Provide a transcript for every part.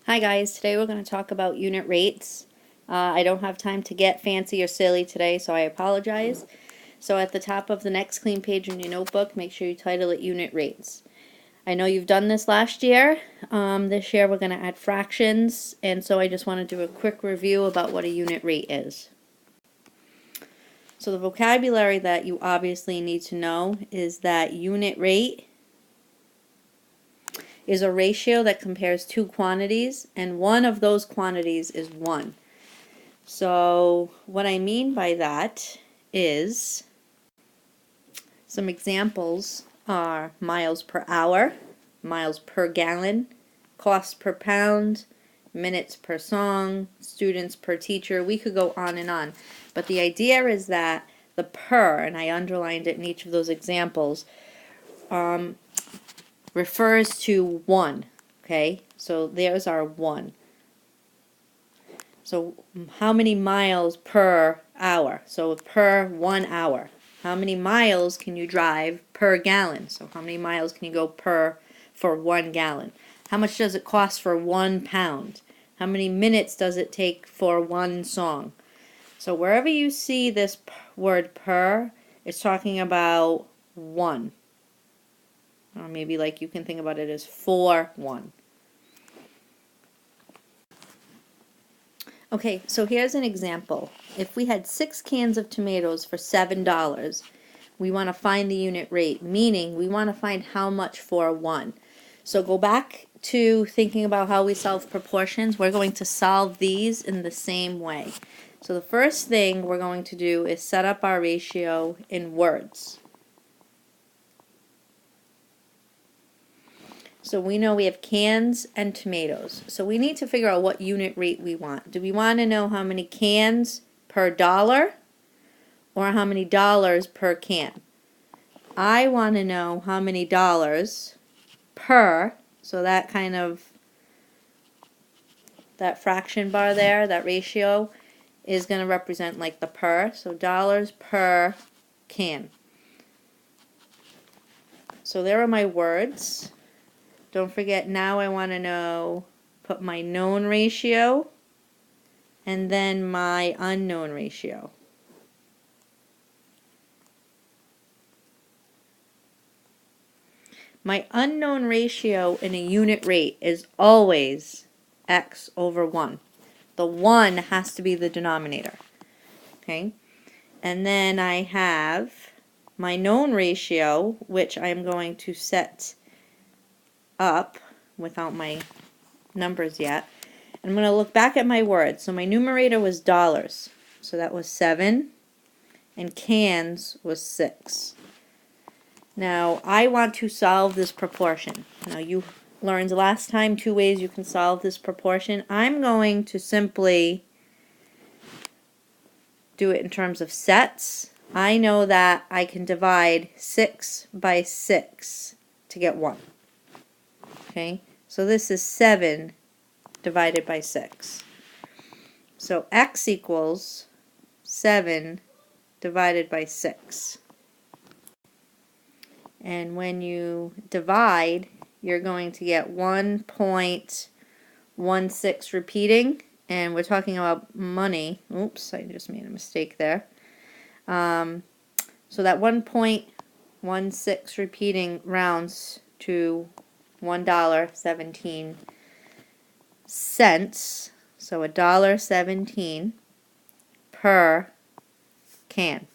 Hi guys, today we're going to talk about unit rates. I don't have time to get fancy or silly today, so I apologize. So at the top of the next clean page in your notebook, make sure you title it Unit Rates. I know you've done this last year. This year we're going to add fractions, and so I just want to do a quick review about what a unit rate is. So the vocabulary that you obviously need to know is that unit rate is a ratio that compares two quantities, and one of those quantities is 1. So what I mean by that is some examples are miles per hour, miles per gallon, cost per pound, minutes per song, students per teacher. We could go on and on. But the idea is that the per, and I underlined it in each of those examples, refers to 1. Okay, so there's our 1. So how many miles per hour? So per 1 hour. How many miles can you drive per gallon? So how many miles can you go for 1 gallon? How much does it cost for 1 pound? How many minutes does it take for 1 song? So wherever you see this word per, it's talking about 1. Or maybe like you can think about it as for 1. Okay, so here's an example. If we had 6 cans of tomatoes for $7, we want to find the unit rate, meaning we want to find how much for 1. So go back to thinking about how we solve proportions. We're going to solve these in the same way. So the first thing we're going to do is set up our ratio in words. So we know we have cans and tomatoes. So we need to figure out what unit rate we want. Do we want to know how many cans per dollar or how many dollars per can? I want to know how many dollars per, so that kind of, that fraction bar there, that ratio, is going to represent like the per. So dollars per can. So there are my words. Don't forget, now I want to know, put my known ratio and then my unknown ratio. My unknown ratio in a unit rate is always x over 1. The 1 has to be the denominator. Okay? And then I have my known ratio, which I'm going to set up without my numbers yet. I'm going to look back at my words. So my numerator was dollars. So that was 7. And cans was 6. Now I want to solve this proportion. Now you learned last time 2 ways you can solve this proportion. I'm going to simply do it in terms of sets. I know that I can divide 6 by 6 to get 1. Okay, so this is 7 divided by 6. So x equals 7 divided by 6. And when you divide, you're going to get 1.16 repeating. And we're talking about money. Oops, I just made a mistake there. So that 1.16 repeating rounds to $1.17. So $1.17 per can.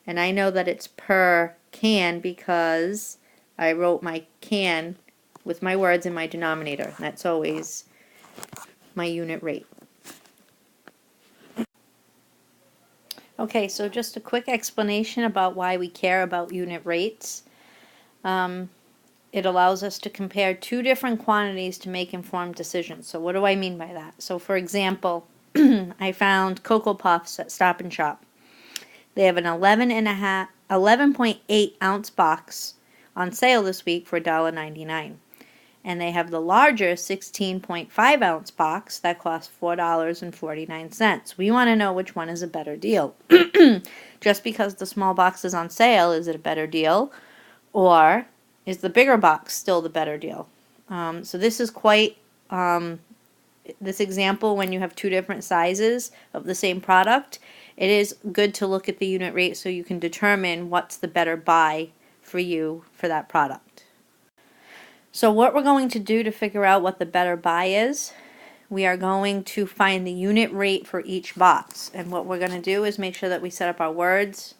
And I know that it's per can because I wrote my can with my words in my denominator. That's always my unit rate. Okay, so just a quick explanation about why we care about unit rates. It allows us to compare 2 different quantities to make informed decisions. So what do I mean by that? So for example, I found Cocoa Puffs at Stop and Shop. They have an 11.8 ounce box on sale this week for $1.99. And they have the larger 16.5 ounce box that costs $4.49. We want to know which one is a better deal. Just because the small box is on sale, is it a better deal? Or is the bigger box still the better deal? So this is quite this example, when you have two different sizes of the same product, it is good to look at the unit rate so you can determine what's the better buy for you for that product. So what we're going to do to figure out what the better buy is, we are going to find the unit rate for each box. And what we're going to do is make sure that we set up our words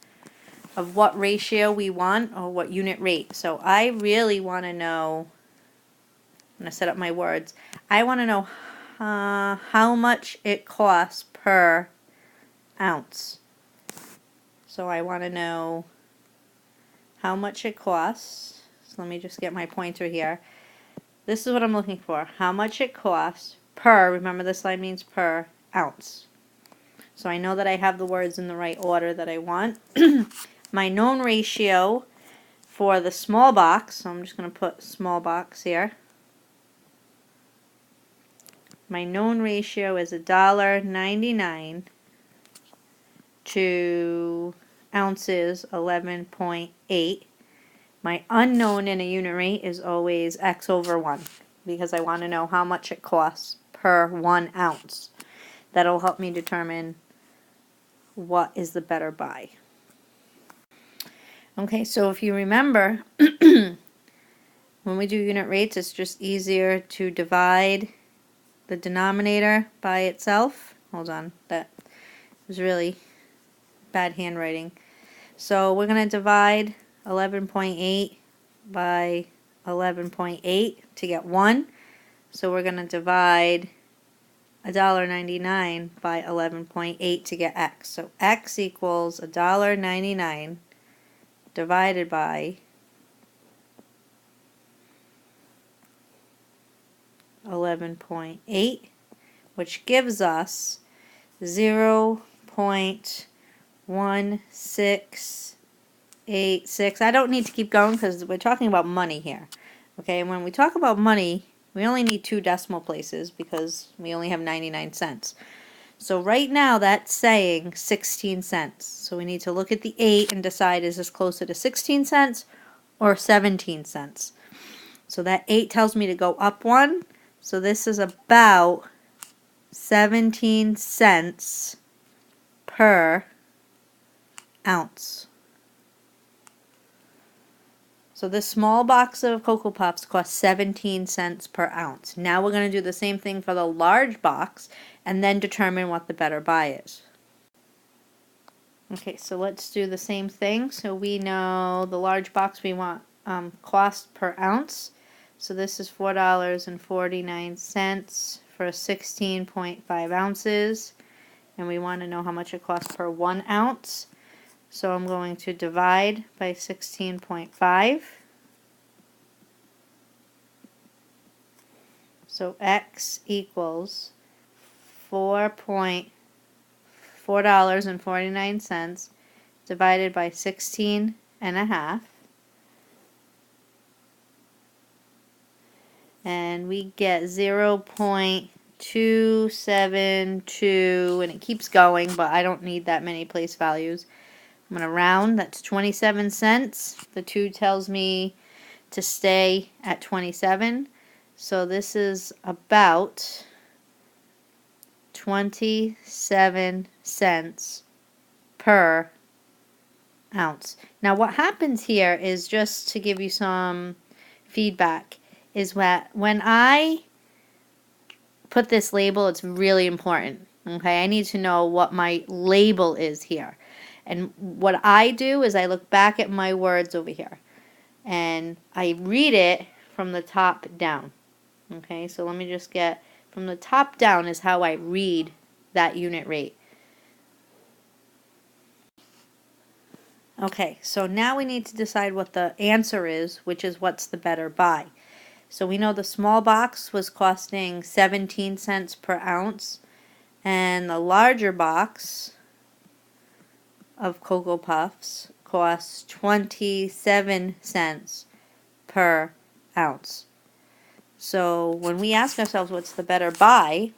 of what ratio we want or what unit rate. So I really want to know, I'm going to set up my words, I want to know how much it costs per ounce. So I want to know how much it costs. So let me just get my pointer here. This is what I'm looking for. How much it costs per, remember this line means per ounce. So I know that I have the words in the right order that I want. My known ratio for the small box, so I'm just going to put small box here. My known ratio is $1.99 to ounces 11.8. My unknown in a unit rate is always X over 1 because I want to know how much it costs per 1 ounce. That'll help me determine what is the better buy. Okay, so if you remember, when we do unit rates, it's just easier to divide the denominator by itself. Hold on, that was really bad handwriting. So we're going to divide 11.8 by 11.8 to get 1. So we're going to divide $1.99 by 11.8 to get X. So X equals $1.99 divided by 11.8, which gives us 0.1686. I don't need to keep going because we're talking about money here. Okay, and when we talk about money, we only need 2 decimal places because we only have 99 cents. So right now that's saying 16 cents. So we need to look at the 8 and decide, is this closer to 16 cents or 17 cents? So that 8 tells me to go up 1. So this is about 17 cents per ounce. So this small box of Cocoa Puffs costs 17 cents per ounce. Now we're going to do the same thing for the large box and then determine what the better buy is. Okay, so let's do the same thing. So we know the large box we want cost per ounce. So this is $4.49 for 16.5 ounces. And we want to know how much it costs per 1 ounce. So I'm going to divide by 16.5. So X equals $4.49 divided by 16.5. And we get 0.272, and it keeps going, but I don't need that many place values. I'm going to round, that's 27 cents. The 2 tells me to stay at 27. So this is about 27 cents per ounce. Now what happens here is, just to give you some feedback, is that when I put this label, it's really important. Okay, I need to know what my label is here. And what I do is I look back at my words over here and I read it from the top down. Okay, so let me just get from the top down is how I read that unit rate. Okay, so now we need to decide what the answer is, which is what's the better buy. So we know the small box was costing 17 cents per ounce, and the larger box of Cocoa Puffs costs 27 cents per ounce. So when we ask ourselves what's the better buy,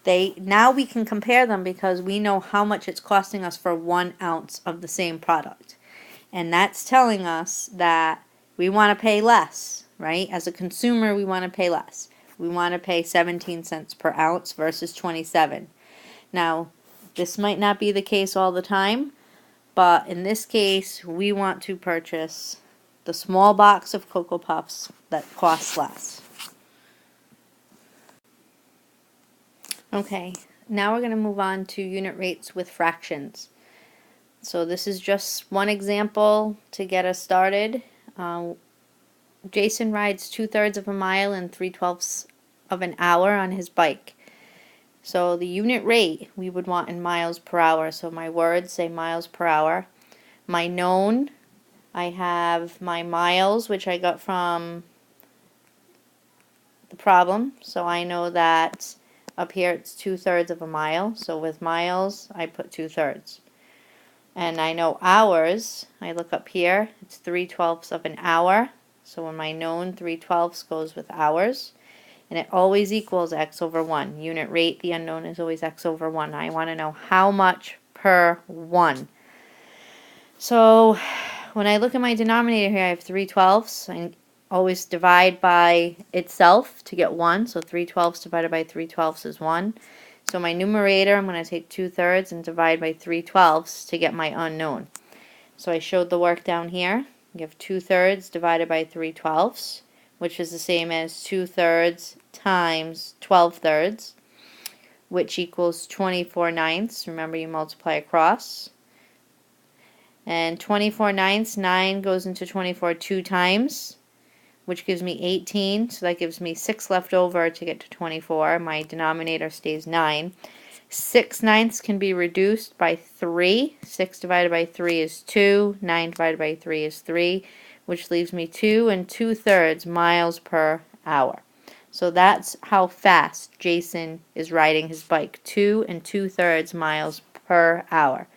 now we can compare them because we know how much it's costing us for 1 ounce of the same product. And that's telling us that we want to pay less, right? As a consumer, we want to pay less. we want to pay 17 cents per ounce versus 27. Now, this might not be the case all the time, but in this case, we want to purchase the small box of Cocoa Puffs that costs less. Okay, now we're going to move on to unit rates with fractions. So this is just one example to get us started. Jason rides 2/3 of a mile in 3/12 of an hour on his bike. So the unit rate we would want in miles per hour. So my words say miles per hour. My known, I have my miles, which I got from the problem. So I know that up here it's 2/3 of a mile. So with miles, I put 2/3. And I know hours, I look up here, it's 3/12 of an hour. So when my known 3/12 goes with hours. And it always equals x over 1. Unit rate, the unknown, is always x over 1. I want to know how much per 1. So when I look at my denominator here, I have 3/12. I always divide by itself to get 1. So 3/12 divided by 3/12 is 1. So my numerator, I'm going to take 2/3 and divide by 3/12 to get my unknown. So I showed the work down here. You have 2/3 divided by 3/12, which is the same as 2/3 times 12/3, which equals 24/9. Remember, you multiply across. And 24/9, 9 goes into 24 2 times, which gives me 18. So that gives me 6 left over to get to 24. My denominator stays 9. 6/9 can be reduced by 3. 6 divided by 3 is 2. 9 divided by 3 is 3, which leaves me 2 2/3 miles per hour. So that's how fast Jason is riding his bike, 2 2/3 miles per hour.